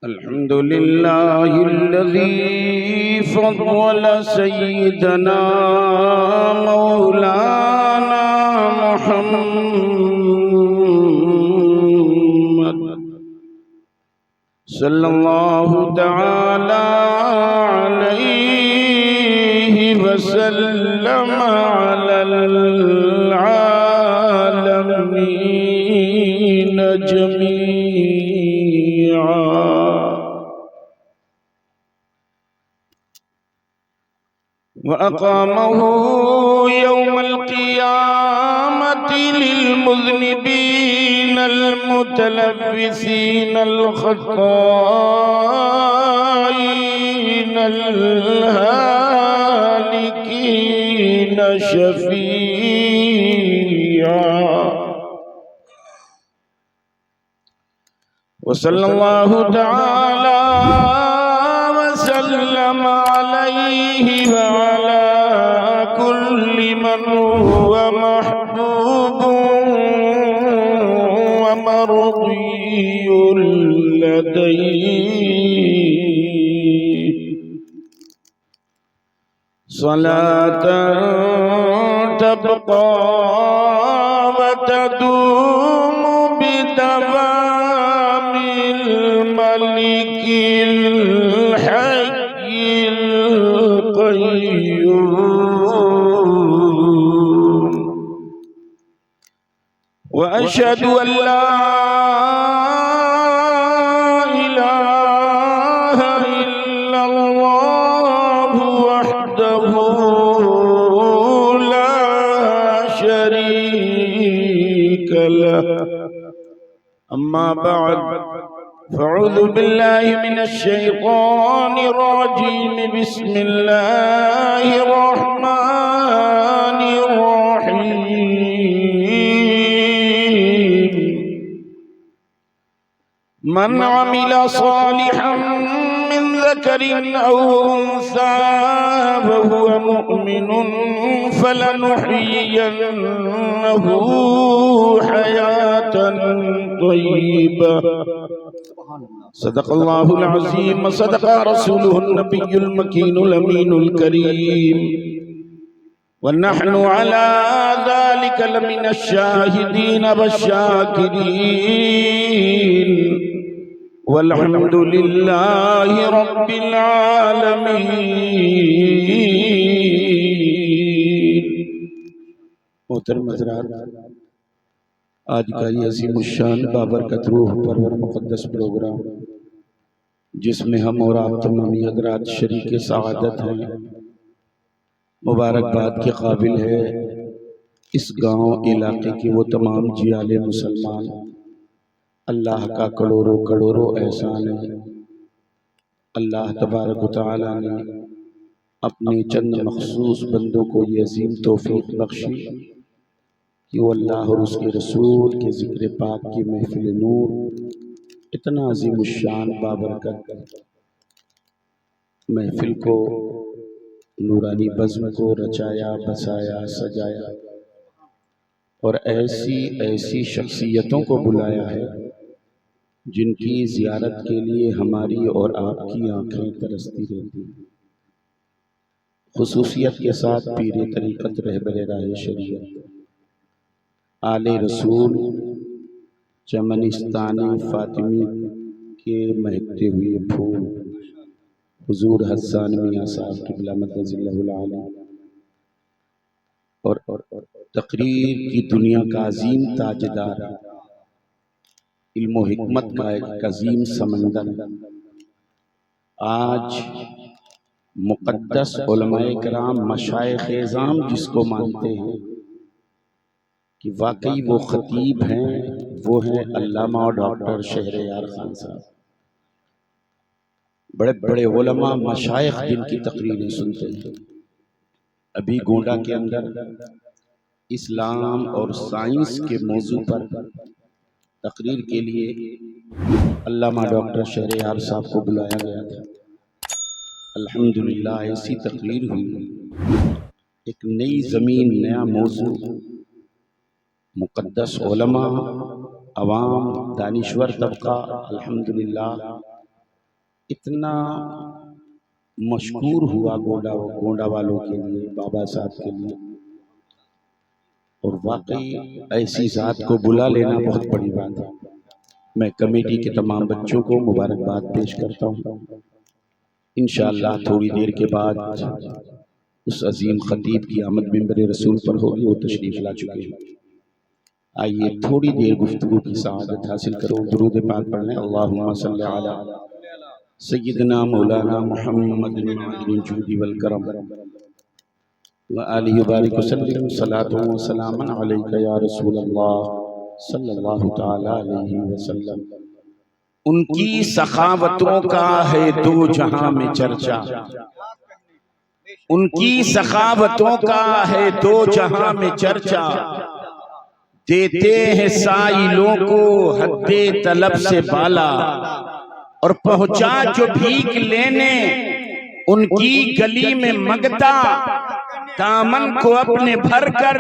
अल्हम्दुलिल्लाहिल्लज़ी फ़ज़्ज़ल सय्यदना मौलाना मुहम्मद सल्लल्लाहु तआला अलैहि वसल्लम अलल आलमीन जमीआ। वअक़ामहु यौमल क़ियामति लिलमुज़निबीनल मुतलव्विसीनल ख़त्ताईनल हालिकीन शफ़ीआ। वसल्लल्लाहु तआला वसल्लम अलैहि वअला कुल्ली मन हुवा महबूबुन व मर्दियुल लदैहि सलातन तबक़ा व तदूमु बिदवामिल मलिकिल हय्यिल क़य्यूम। व अशहदु अन ला इलाहा इल्लल्लाह वहदहु ला शरीक लह। अम्मा बअद फ़अऊज़ु बिल्लाहि मिनश शैतानिर रजीम। बिस्मिल्लाहिर रहमानिर रहीम। मन अमिला सालिहन मिन ज़करिन औ उन्सा वहुवा मुअमिनुन फलनुहयियन्नहु हयातन तय्यिबा। सदक़ल्लाहुल अज़ीम व सदक़ा रसूलुहुन नबियुल मकीनुल अमीनुल करीम। व नहनु अला ज़ालिका लमिनश शाहिदीन वश्शाकिरीन। वल्हम्दुलिल्लाहि रब्बिल आलमीन। मोहतरम हज़रात, आज का ये अज़ीमुश्शान बाबरकत रूह परवर मुक़द्दस प्रोग्राम, जिसमें हम और आप तमामी हज़रात शरीक सआदत हैं, मुबारकबाद के काबिल है इस गांव इलाके के वो तमाम जियाले मुसलमान। अल्लाह का करोड़ों करोड़ों एहसान है। अल्लाह तबारक व तआला ने अपने चंद मखसूस बंदों को ये अजीम तौफीक बख्शी कि वो अल्लाह और उसके रसूल के ज़िक्र पाक की महफिल नूर, इतना अज़ीमुश्शान बाबरकत महफिल को, नूरानी बज़्म को रचाया, बसाया, सजाया और ऐसी ऐसी शख्सियतों को बुलाया है जिनकी ज़ियारत के लिए हमारी और आपकी आँखें तरसती रहती हैं। खुसूसियत के साथ पीरे तरीक़त रहबरे राहे शरीयत आले रसूल चमनिस्तानी फ़ातिमी के महकते हुए फूल हुज़ूर हस्सान मियाँ साहब क़िबला मद्दज़िल्लहुल आला और तक़रीर की दुनिया का अज़ीम ताजदार, इल्म व हिकमत का एक अज़ीम समंदर, आज मुक़द्दस उलमाए किराम मशाइख़ एज़ाम जिसको मानते हैं कि वाकई वो ख़तीब हैं, वो हैं अल्लामा और डॉक्टर शहरयार खान साहब। बड़े बड़े उलमा मशाइख़ जिनकी तकरीरें सुनते हैं। अभी गोंडा के अंदर इस्लाम और साइंस के मौजू पर तकरीर के लिए अल्लामा डॉक्टर शहरयार साहब को बुलाया गया था। अल्हम्दुलिल्लाह ऐसी तकरीर हुई, एक नई ज़मीन, नया मौजू, मुक़द्दस उलमा, अवाम, दानिश्वर तबका अल्हम्दुलिल्लाह इतना मशहूर हुआ गोंडा वालों के लिए, बाबा साहब के लिए। और वाकई ऐसी जात को बुला लेना बहुत बड़ी बात है। मैं कमेटी के तमाम बच्चों को मुबारकबाद पेश करता हूँ। इंशाअल्लाह थोड़ी देर के बाद उस अजीम खतीब की आमद मिंबर रसूल पर होगी, वो तशरीफ ला चुके हैं। आइए थोड़ी देर गुफ्तगू की सआदत हासिल करो। दुरूद पाक पढ़ने। अल्लाहुम्मा सल्ली अला सय्यिदना मौलाना मुहम्मद जूदी वल करम व आलिहि व बारिक वसल्लम सलातो व सलामन अलैका या रसूल अल्लाह सल्लल्लाहु तआला अलैहि वसल्लम। उनकी सखावतों का है दो जहां में चर्चा, उनकी सखावतों का है दो जहां में चर्चा। देते हैं साइलों को हद्दे तलब से बाला, और पहुंचा जो भीख लेने उनकी गली में मंगता। दामन को अपने भर कर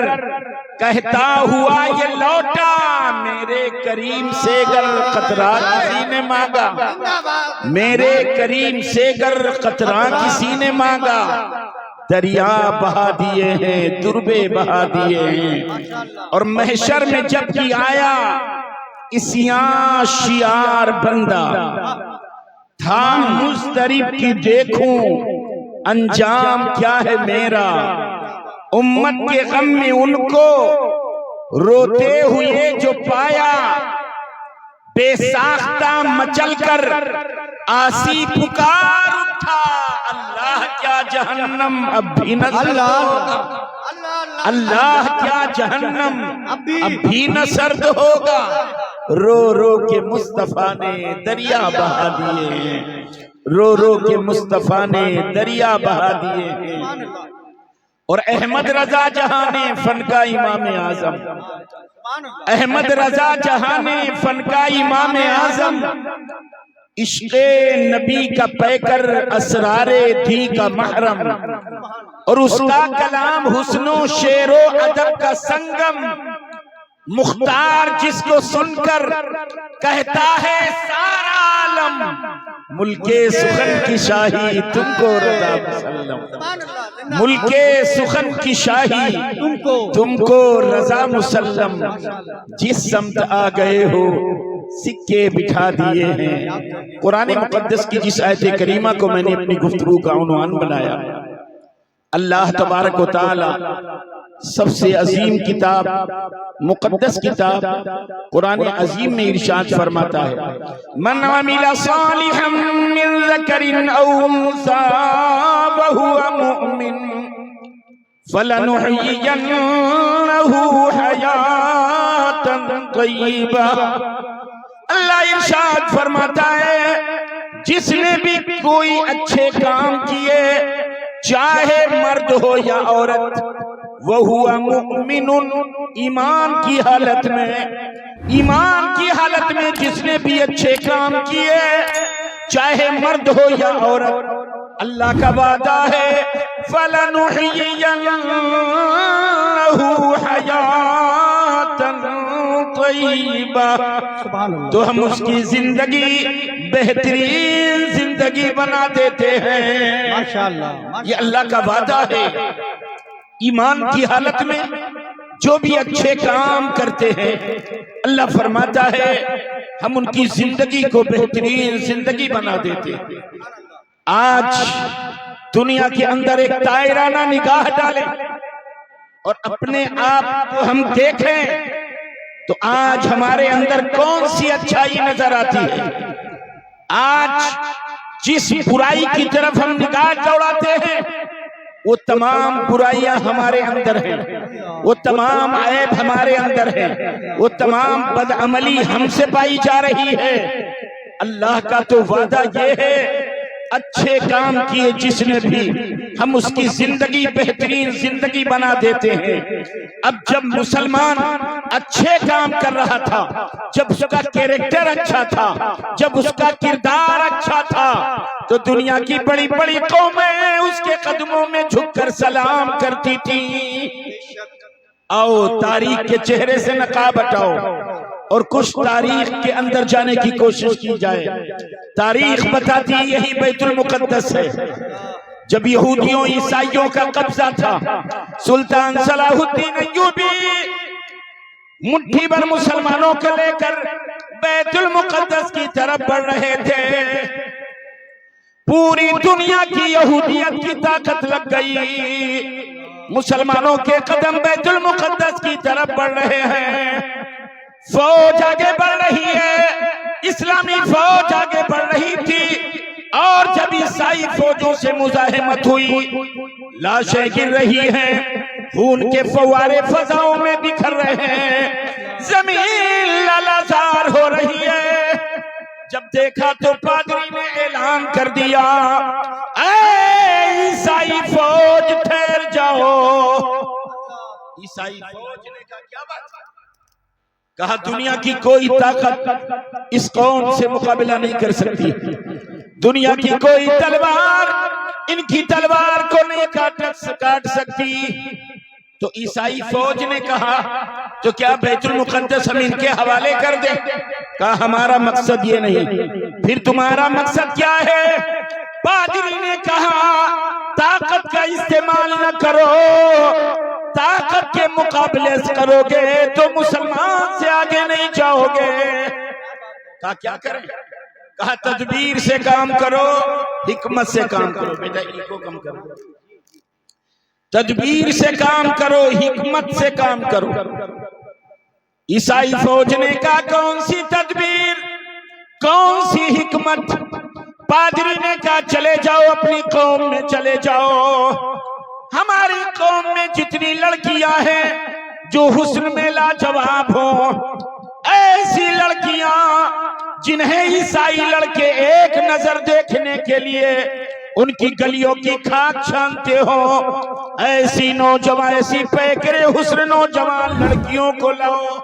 कहता हुआ ये लौटा, मेरे करीम से गर कतरा किसी ने मांगा, मेरे करीम से गर कतरा किसी ने मांगा। दरिया बहा दिए हैं, दुर्बे बहा दिए हैं। और महशर में जब की आया इसियां शियार बंदा, था मुस्तरिब की देखूं अंजाम क्या है मेरा। उम्मत के गम में उनको रोते हुए जो पाया, बेसाख्ता मचल कर आसी पुकार उठा। अल्लाह क्या जहन्नम अब भी न सर्द होगा, अल्लाह क्या जहन्नम अब भी न सर्द होगा। रो रो के मुस्तफा ने दरिया बहा दिए हैं, रो रो के मुस्तफा ने दरिया बहा दिए हैं। और अहमद रजा जहां ने फन का इमाम आजम, अहमद रजा जहां ने फन का इमाम आजम, इश्क़े नबी का पैकर असरारे दी का महरम। और उसका कलाम हुस्नो शेरो अदब का संगम। मुख्तार जिसको सुनकर कहता है सारा आलम, मुल्के सुखन की शाही तुमको रजा मुसल्लम, मुल्के सुखन की शाही तुमको रजा मुसल्लम। जिस समत आ गए हो सिक्के बिठा दिए हैं। कुरान मुकद्दस की जिस आयत करीमा को मैंने अपनी गुफ्तगू का उन्वान बनाया, अल्लाह तबारक व तआला सबसे अजीम किताब, मुकद्दस किताब कुरान अजीम में इरशाद फरमाता है, मन अमिला सालिहम मिन ज़करिन औ उन्सा व हुवा मुमिन फलनुहयियन्नहु हयातन तय्यिबा। अल्लाह इरशाद फरमाता है, जिसने भी कोई अच्छे काम किए, चाहे मर्द हो या औरत, वो हुआ मुमिनुन, ईमान की हालत में, ईमान की हालत में जिसने भी अच्छे काम किए, चाहे मर्द हो या औरत, अल्लाह का वादा है फलनुहयियन्नहु हयातन तय्यिबा, तो हम उसकी जिंदगी बेहतरीन जिंदगी बना देते हैं। माशाअल्लाह, ये अल्लाह का वादा है। ईमान की हालत में जो भी अच्छे काम करते हैं, अल्लाह फरमाता है हम उनकी जिंदगी को बेहतरीन जिंदगी बना देते हैं। आज दुनिया के अंदर एक दायराना निगाह डालें और अपने आप को हम देखें, तो आज हमारे अंदर कौन सी अच्छाई नजर आती है। आज जिस बुराई की तरफ हम निगाह दौड़ाते हैं, वो तमाम बुराइयां हमारे अंदर हैं, वो तमाम ऐब हमारे अंदर हैं, वो तमाम बदअमली हमसे पाई जा रही है। अल्लाह का तो वादा ये है, अच्छे काम किए जिसने भी, हम उसकी जिंदगी बेहतरीन जिंदगी बना देते हैं। अब जब मुसलमान अच्छे काम कर रहा था, जब उसका कैरेक्टर अच्छा था, जब उसका किरदार अच्छा था, तो दुनिया की बड़ी बड़ी कौमें उसके कदमों में झुककर सलाम करती थी। आओ तारीख के चेहरे से नकाब हटाओ और कुछ तारीख के अंदर जाने की कोशिश की जाए। तारीख बताती यही बैतुल मुकद्दस है। जब यहूदियों ईसाइयों का कब्जा था, सुल्तान सलाहुद्दीन अय्यूबी मुट्ठी भर मुसलमानों को लेकर बैतुल मुकद्दस की तरफ बढ़ रहे थे। पूरी दुनिया की यहूदियत की ताकत लग गई। मुसलमानों के कदम बैतुल मुकद्दस की तरफ बढ़ रहे हैं। फौज आगे बढ़ रही है, इस्लामी फौज आगे बढ़ रही थी। और जब ईसाई फौजों से मुजाहिमत हुई, लाशें गिर रही हैं, खून के फव्वारे फजाओं में बिखर रहे हैं, जमीन लालाजार हो रही है। जब देखा तो पादरी ने ऐलान कर दिया, ऐ ईसाई फौज ठहर जाओ। ईसाई फौज ने कहा क्या बात है? कहा दुनिया की कोई ताकत इस कौम से मुकाबला नहीं कर सकती। दुनिया की कोई तलवार इनकी तलवार को नहीं काट सकती। तो ईसाई फौज ने कहा तो क्या बैतुल मुकद्दस हम इनके हवाले कर दें? कहा हमारा मकसद ये नहीं। फिर तुम्हारा मकसद क्या है? पादरी ने कहा ताकत का इस्तेमाल न करो, ताकत के मुकाबले से करोगे तो मुसलमान से आगे नहीं जाओगे। कहा क्या करें? कहा तदबीर से काम करो, हिकमत से काम करो। बेटा इनको कम करो। तदबीर से काम करो, हिकमत से काम करो। ईसाई फौज ने कहा कौन सी तदबीर, कौन सी हिकमत? पादरी ने कहा चले जाओ, अपनी कौम में चले जाओ। हमारी कौम में जितनी लड़कियां हैं जो हुस्न में लाजवाब हो, ऐसी लड़कियां जिन्हें ईसाई लड़के एक नजर देखने के लिए उनकी गलियों की खाक छानते हो, ऐसी नौजवान, ऐसी पैकरे हुस्न नौजवान लड़कियों को लाओ।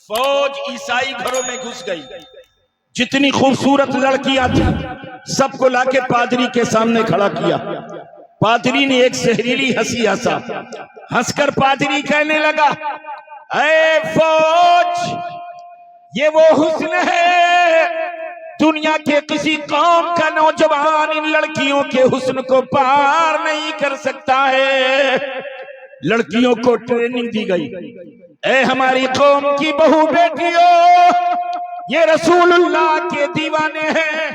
फौज ईसाई घरों में घुस गई। जितनी खूबसूरत लड़कियां थी सबको लाके पादरी के सामने खड़ा किया। पादरी ने एक जहरीली हंसी हंसा। हंसकर पादरी कहने लगा, ऐ फौज, ये वो हुस्न है दुनिया के किसी कौम का नौजवान इन लड़कियों के हुस्न को पार नहीं कर सकता है। लड़कियों को ट्रेनिंग दी गई। ऐ हमारी कौम की बहू बेटियों, ये रसूलुल्लाह के दीवाने हैं,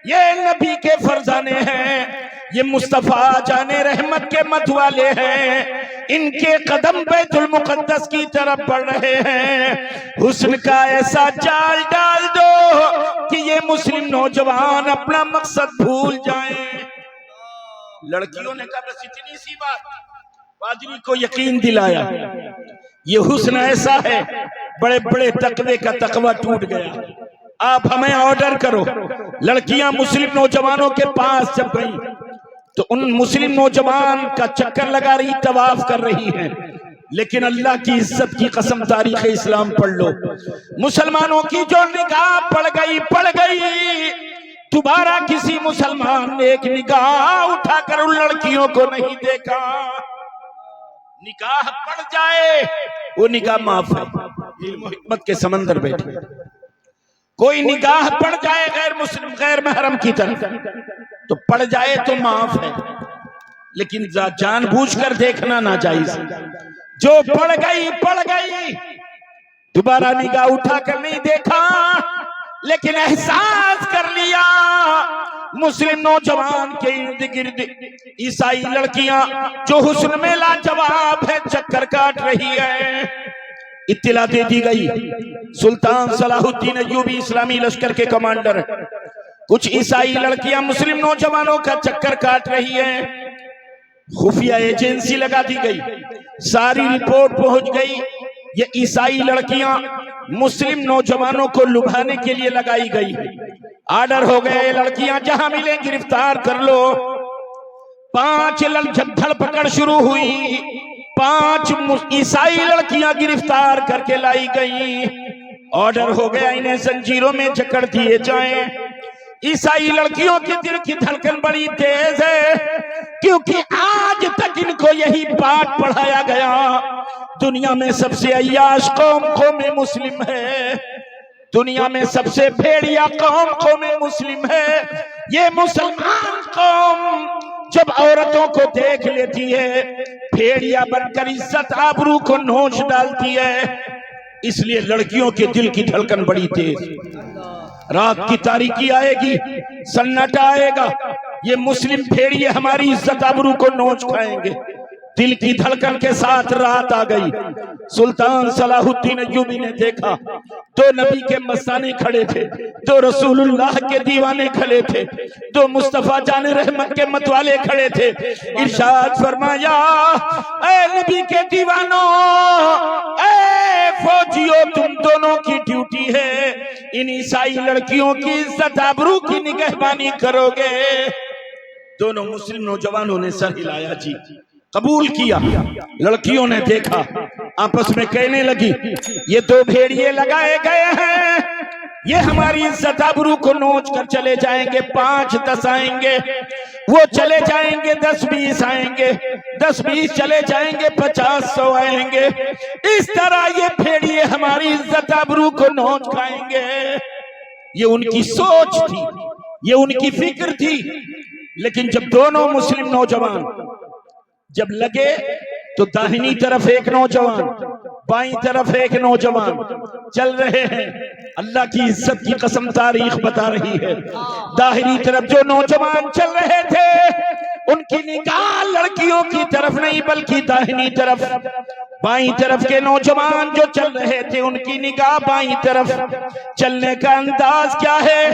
ये नबी के फरजाने हैं, ये मुस्तफा जाने रहमत के मतवाले हैं। इनके कदम बैतुल मुकद्दस की तरफ बढ़ रहे हैं। हुस्न का ऐसा जाल डाल दो कि ये मुस्लिम नौजवान अपना मकसद भूल जाएं। लड़कियों ने कहा बस इतनी सी बात। पादरी को यकीन दिलाया ये हुस्न ऐसा है, बड़े बड़े तकवे का तकवा टूट गया। आप हमें ऑर्डर करो। लड़कियां मुस्लिम नौजवानों के पास जब गई तो उन मुस्लिम नौजवान का चक्कर लगा रही, तवाफ कर रही हैं। लेकिन अल्लाह की इज्जत की कसम, तारीख इस्लाम पढ़ लो, मुसलमानों की जो निगाह पड़ गई, दोबारा किसी मुसलमान ने एक निगाह उठाकर उन लड़कियों को नहीं देखा। निगाह पड़ जाए वो निगाह माफ है। इल्म हिकमत के समंदर बैठे, कोई निगाह पड़ जाए गैर मुस्लिम गैर महरम की तरफ तो पड़ जाए तो माफ है, लेकिन जानबूझकर देखना नाजायज। जो पड़ गई, दोबारा निगाह उठाकर नहीं देखा, लेकिन एहसास कर लिया मुस्लिम नौजवान के इर्द गिर्द ईसाई लड़कियां जो हुस्न में लाजवाब है चक्कर काट रही है। इत्तिला दे दी गई। सुल्तान सलाहुद्दीन अय्यूबी इस्लामी लश्कर के कमांडर, कुछ ईसाई लड़कियां मुस्लिम नौजवानों का चक्कर काट रही हैं। खुफिया एजेंसी लगा दी गई, सारी रिपोर्ट पहुंच गई। ये ईसाई लड़कियां मुस्लिम नौजवानों को लुभाने के लिए लगाई गई। आर्डर हो गए, लड़कियां जहां मिले गिरफ्तार कर लो। 5 धड़पकड़ शुरू हुई, 5 ईसाई लड़कियां गिरफ्तार करके लाई गई। ऑर्डर हो गया इन्हें जंजीरों में जकड़ दिए जाएं। ईसाई लड़कियों के दिल की धड़कन बड़ी तेज है, क्योंकि आज तक इनको को यही पाठ पढ़ाया गया, दुनिया में सबसे अय्याश कौम मुस्लिम है, दुनिया में सबसे भेड़िया कौम मुस्लिम है। ये मुसलमान कौम जब औरतों को देख लेती है, भेड़िया बनकर इज्जत आबरू को नोच डालती है। इसलिए लड़कियों के दिल की धड़कन बड़ी तेज, रात की तारीकी आएगी, सन्नाटा आएगा, ये मुस्लिम भेड़िए हमारी इज्जत आबरू को नोच खाएंगे। दिल की धड़कन के साथ रात आ गई। सुल्तान सलाहुद्दीन अय्यूबी ने देखा, दो नबी के मस्ताने खड़े थे, दो रसूलुल्लाह के दीवाने खड़े थे, दो मुस्तफा जाने रहमत के मतवाले खड़े थे। इरशाद फरमाया, ऐ नबी के दीवानों, ऐ फौजियों, तुम दोनों की ड्यूटी है इन ईसाई लड़कियों की इज्जत आबरू की निगहबानी करोगे। दोनों मुस्लिम नौजवानों ने सर हिलाया, जी कबूल किया। लड़कियों ने देखा, आपस में कहने लगी, ये दो भेड़िए लगाए गए हैं, ये हमारी इज्जत आबरू को नोच कर चले जाएंगे। 5-10 आएंगे, वो चले जाएंगे, 10-20 आएंगे, 10-20 चले जाएंगे, 50-100 आएंगे। इस तरह ये भेड़िए हमारी इज्जत आबरू को नोच खाएंगे। ये उनकी सोच थी, ये उनकी फिक्र थी। लेकिन जब दोनों मुस्लिम नौजवान जब लगे, तो दाहिनी तरफ एक नौजवान, बाईं तरफ एक नौजवान चल रहे हैं। अल्लाह की इज्जत की कसम तारीख बता रही है, दाहिनी तरफ जो नौजवान चल रहे थे, उनकी निगाह लड़कियों की तरफ नहीं बल्कि दाहिनी तरफ। बाईं तरफ के नौजवान जो चल रहे थे, उनकी निगाह बाईं तरफ। चलने का अंदाज क्या है?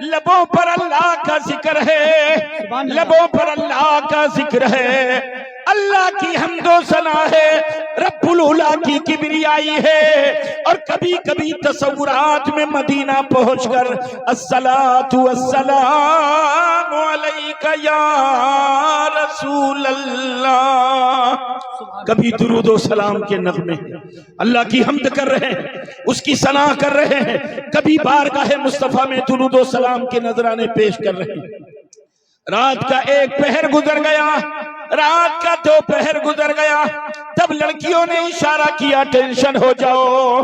लबों पर अल्लाह का जिक्र है, लबों पर अल्लाह का जिक्र है, अल्लाह की हम्दो सना है, रब्बुल उला की किबरियाई है। और कभी कभी तसव्वुरात में मदीना पहुंचकर अस्सलातु वस्सलामु अलैका या रसूल अल्लाह, कभी दुरूद व सलाम के नगमे अल्लाह की हम्द कर रहे हैं, उसकी सना कर रहे हैं, कभी बारगाह मुस्तफा में दुरूद व सलाम के नजराने पेश कर रहे हैं। रात का एक पहर गुजर गया, रात का 2 पहर गुजर गया, तब लड़कियों ने इशारा किया, टेंशन हो जाओ,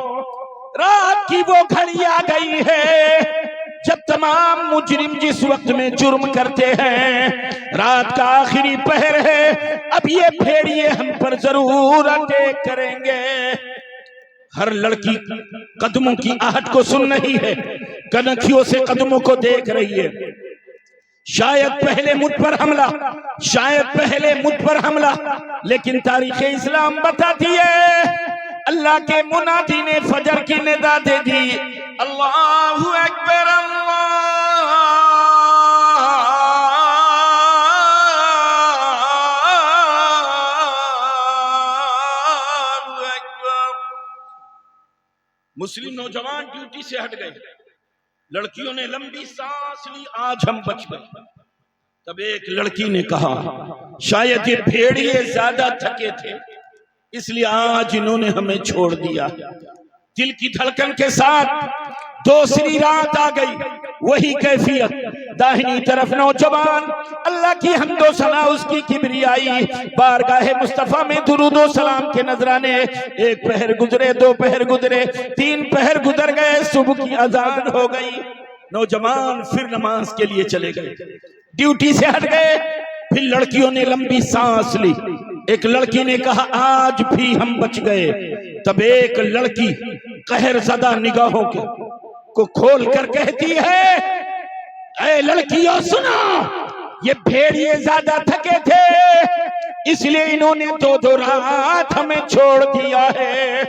रात की वो घड़ी आ गई है जब तमाम मुजरिम जिस वक्त में जुर्म करते हैं। रात का आखिरी पहर है, अब ये भेड़िए हम पर जरूर अटैक करेंगे। हर लड़की कदमों की आहट को सुन रही है, कनखियों से कदमों को देख रही है। शायद पहले मुझ पर हमला, शायद पहले मुझ पर हमला, लेकिन तारीख इस्लाम बताती है, अल्लाह के मुनादी ने फजर की निदा दे दी, अल्लाहु अकबर, अल्लाहु अकबर। मुस्लिम नौजवान ड्यूटी से हट गए, लड़कियों ने लंबी सांस ली, आज हम बच गए। तब एक लड़की ने कहा, शायद ये भेड़िए ज्यादा थके थे, इसलिए आज इन्होंने हमें छोड़ दिया। दिल की धड़कन के साथ दूसरी रात आ गई, वही कैफियत, दाहिनी तरफ नौजवान, अल्लाह की हम्दो सना, उसकी किबरियाई, बारगाह मुस्तफा में दुरूद व सलाम के नजराने। एक पहर गुजरे, 2 पहर गुजरे, 3 पहर गुजर गए, सुबह की अजान हो गई। नौजवान फिर नमाज के लिए चले गए, ड्यूटी से हट गए। फिर लड़कियों ने लंबी सांस ली। एक लड़की ने कहा, आज भी हम बच गए। तब एक लड़की कहरज़दा निगाहों को खोल कर कहती है, ऐ लड़कियों सुनो, ये भेड़िए ज्यादा थके थे, इसलिए इन्होंने 2-2 रात हमें छोड़ दिया है।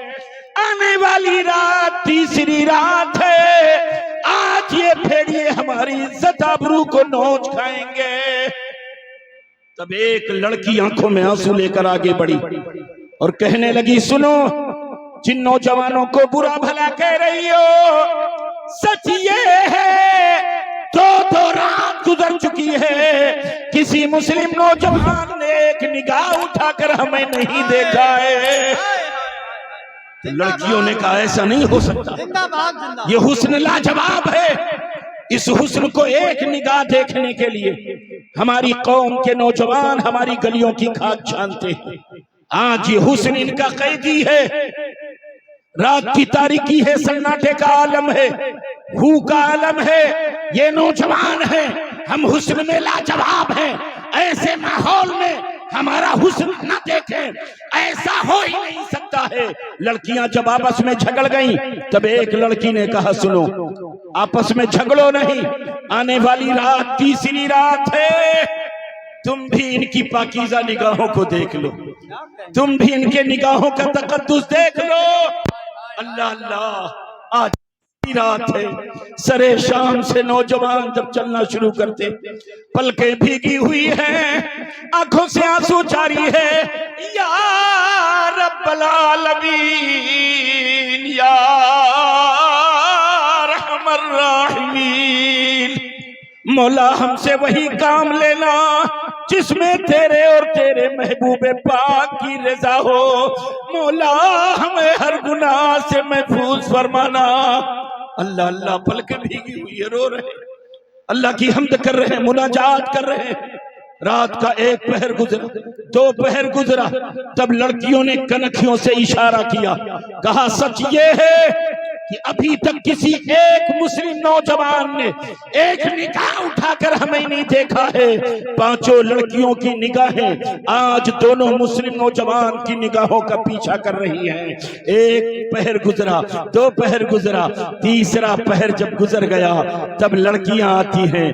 आने वाली रात तीसरी रात है, आज ये भेड़िए हमारी इज्जत आबरू को नोच खाएंगे। तब एक लड़की आंखों में आंसू लेकर आगे बढ़ी और कहने लगी, सुनो, जिन नौजवानों को बुरा भला कह रही हो, सच ये है 2-2 रात गुजर चुकी है, किसी मुस्लिम नौजवान ने एक निगाह उठाकर हमें नहीं देखा है। लड़कियों ने कहा, ऐसा नहीं हो सकता, ये हुस्न लाजवाब है, इस हुस्न को एक निगाह देखने के लिए हमारी कौम के नौजवान हमारी गलियों की खाक छानते हैं। आज ये हुस्न इनका कैदी है, रात की तारीकी है, सन्नाटे का आलम है, हू का आलम है, ये नौजवान है, हम हुस्न में लाजवाब हैं। ऐसे माहौल में हमारा हुस्न न देखें, ऐसा हो ही नहीं सकता है। लड़कियां जब आपस में झगड़ गईं, तब एक लड़की ने कहा सुनो, आपस में झगड़ो नहीं, आने वाली रात तीसरी रात है, तुम भी इनकी पाकीज़ा निगाहों को देख लो, तुम भी इनके निगाहों का तकद्दुस देख लो। अल्लाह अल्लाह, आज की रात है, सरे शाम से नौजवान जब चलना शुरू करते, पलकें भीगी हुई हैं, आंखों से आंसू जारी है, या रब्बल आलमीन या रहमर राहिमीन, मौला हमसे वही काम लेना जिसमें तेरे और तेरे महबूबे पाक की रजा हो। मौला हमें हर गुनाह से महफूज फरमाना। अल्लाह अल्लाह, पलकें भीगी हुई है, रो रहे, अल्लाह की हम्द कर रहे हैं, मुनाजात कर रहे हैं। रात का एक पहर गुजरा, दो पहर गुजरा, तब लड़कियों ने कनखियों से इशारा किया, कहा सच ये है कि अभी तक किसी एक मुस्लिम नौजवान ने एक निगाह उठाकर हमें नहीं देखा है। पांचों लड़कियों की निगाहें आज दोनों मुस्लिम नौजवान की निगाहों का पीछा कर रही हैं। एक पहर गुजरा, दो पहर गुजरा, तीसरा पहर जब गुजर गया, तब लड़कियां आती हैं,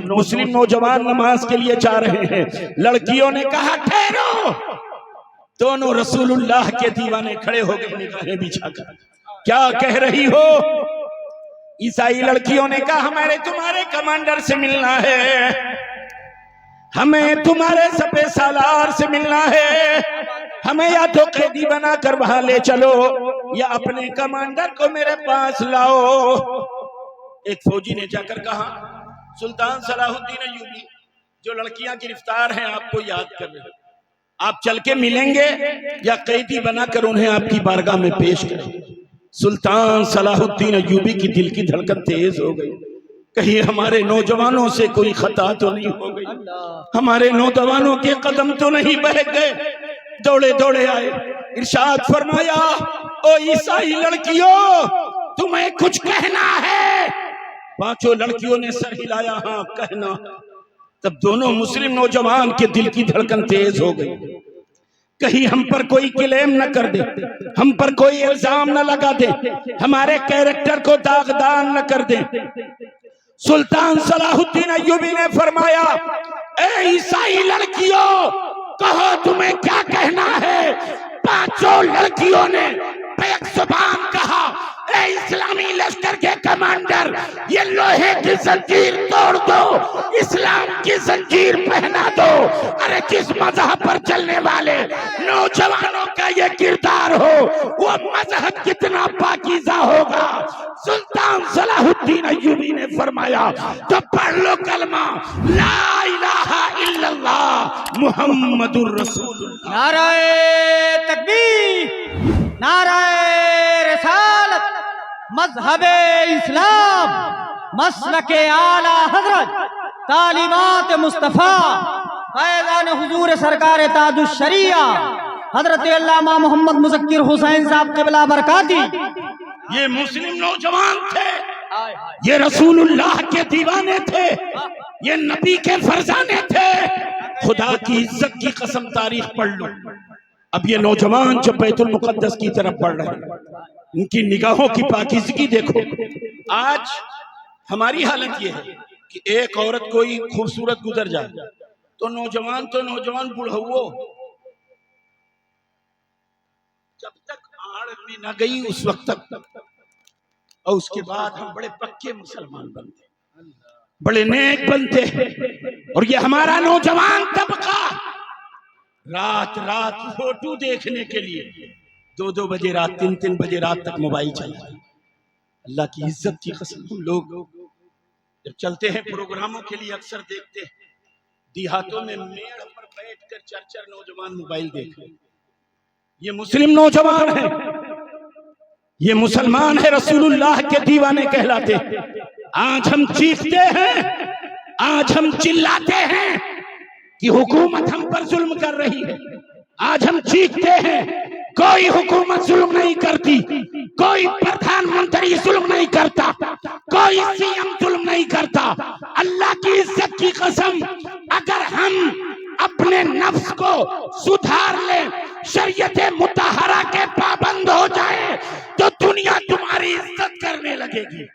मुस्लिम नौजवान नमाज के लिए जा रहे हैं। लड़कियों ने कहा ठहरो, दोनों रसूलुल्लाह के दीवाने खड़े हो गए निगाहें बिछाकर। क्या कह रही हो? ईसाई लड़कियों ने कहा हमारे तुम्हारे कमांडर से मिलना है, हमें तुम्हारे सफे सालार से मिलना है, हमें या तो कैदी बनाकर वहां ले चलो या अपने कमांडर को मेरे पास लाओ। एक फौजी ने जाकर कहा सुल्तान सलाहुद्दीन अय्यूबी, जो लड़कियां गिरफ्तार हैं आपको याद कर रहे हैं, आप चल के मिलेंगे या कैदी बनाकर उन्हें आपकी बारगाह में पेश करें। सुल्तान सलाहुद्दीन अय्यूबी की दिल की धड़कन तेज हो गई, कहीं हमारे नौजवानों से कोई खता तो नहीं हो गई, हमारे नौजवानों के कदम तो नहीं बह गए। दौड़े दौड़े आए, इरशाद फरमाया ओ ईसाई लड़कियों, तुम्हें कुछ कहना है? पांचों लड़कियों ने सर हिलाया, हाँ कहना। तब दोनों मुस्लिम नौजवान के दिल की धड़कन तेज हो गई, कहीं हम पर कोई क्लेम न कर दे, हम पर कोई इल्जाम न लगा दे, हमारे कैरेक्टर को दागदार न कर दे। सुल्तान सलाहुद्दीन अय्यूबी ने फरमाया ए ईसाई लड़कियों, कहो तुम्हें क्या कहना है? पांचों लड़कियों ने बेक जुबान कहा ए इस्लामी लश्कर के कमांडर, ये लोहे की जंजीर तोड़ दो, इस्लाम की जंजीर पहना दो। अरे जिस मजहब पर चलने वाले नौजवानों का ये किरदार हो, वो मजहब कितना पाकीज़ा होगा। सुल्तान सलाहुद्दीन अय्यूबी ने फरमाया तो पढ़ लो कलमा ला इलाहा इल्लल्लाह मुहम्मदुर रसूलुल्लाह। नाराए तकबीर, नाराए रिसालत, मज़हबे इस्लाम, मसलके आला हजरत, तालीमात मुस्तफ़ा, फैज़ान हुजूर सरकार ताजुश शरिया हजरत अल्लामा मोहम्मद मुज़क्किर हुसैन साहब क़िबला बरकाती। ये मुस्लिम नौजवान थे, ये रसूलुल्लाह के दीवाने थे, ये नबी के फरजाने थे। खुदा की इज्जत की कसम तारीख पढ़ लो। अब ये नौजवान जब बैतुल मुक़द्दस की तरफ बढ़ रहे हैं, इनकी निगाहों की पाकीज़गी देखो। आज हमारी हालत ये है कि एक औरत कोई खूबसूरत गुजर जाए तो नौजवान बुढ़ऊ जब तक आड़ में न गई उस वक्त तक, और उसके बाद हम बड़े पक्के मुसलमान बनते, बड़े नेक बनते हैं। और ये हमारा नौजवान तबका रात रात फोटो देखने के लिए 2-2 बजे रात, 3-3 बजे रात तक मोबाइल चला। अल्लाह की इज्जत की कसम, हम लोग जब चलते हैं प्रोग्रामों के लिए अक्सर देखते हैं देहातों में मेड़ पर बैठकर 4-4 नौजवान मोबाइल देख रहे। ये मुस्लिम नौजवान है, ये मुसलमान है, रसूलुल्लाह के दीवाने कहलाते हैं। आज हम चीखते हैं, आज हम चिल्लाते हैं कि हुकूमत हम पर जुल्म कर रही है। आज हम चीखते हैं, कोई हुकूमत जुल्म नहीं करती, कोई प्रधानमंत्री जुल्म नहीं करता, कोई सीएम जुल्म नहीं करता। अल्लाह की इज्जत की कसम, अगर हम अपने नफ्स को सुधार ले, शरीयत मुतहरा के पाबंद हो जाए, तो दुनिया तुम्हारी इज्जत करने लगेगी।